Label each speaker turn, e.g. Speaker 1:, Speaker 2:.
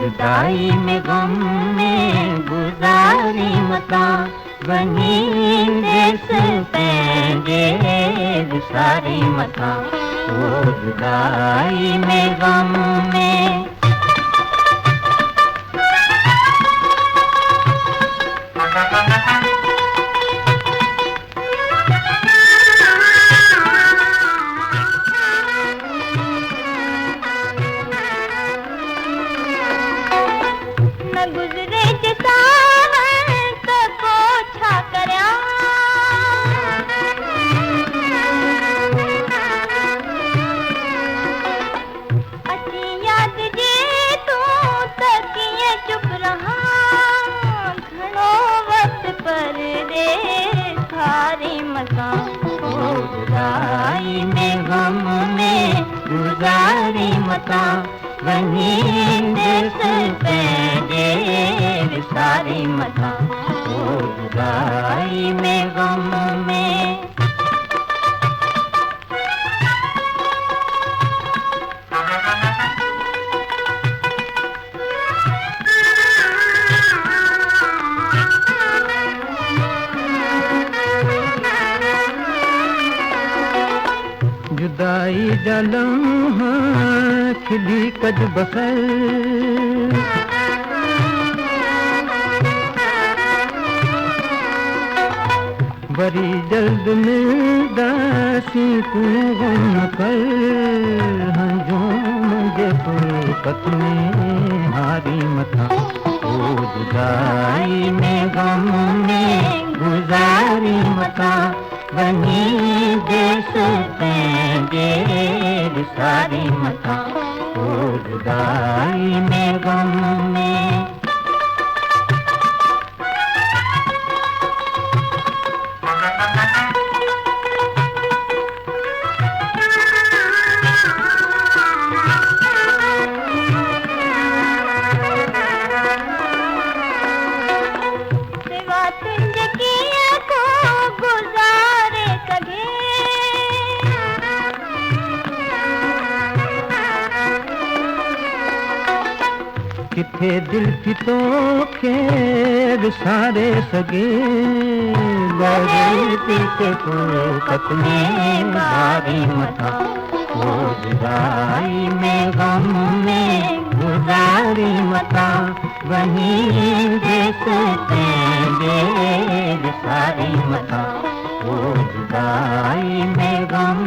Speaker 1: जुदाई में गम में गुजारी मता वहीं देश पैंगे विसारी मता ओ जुदाई में गम में
Speaker 2: गुजरे जता तो पोछा करया अच्छी याद जे तू तकिए चुप रहा घणो वक्त पर दे सारी मसा
Speaker 1: ओ जुदाई में गम में गुजारी मता वहीं देश पैंगे विसारी मता ओ जुदाई में गम में जुदाई जलम खिली कद बसर बड़ी जल्द मिलदासी तू गम कर हंजो मुझे फुर्सत में हारी मथा ओ जुदाई में गम में गुजारी मता वहीं देश पैंगे विसारी मता ओ जुदाई में गम में
Speaker 2: सिवा तुझ किया को गुजारे सके
Speaker 1: किथे दिल की तो खेर सारे सगे गरीबी के फुर्सत में बारी मथा ओ जुदाई में गम में गुजारी मता वहीं देश पैंगे विसारी मता ओ जुदाई में गम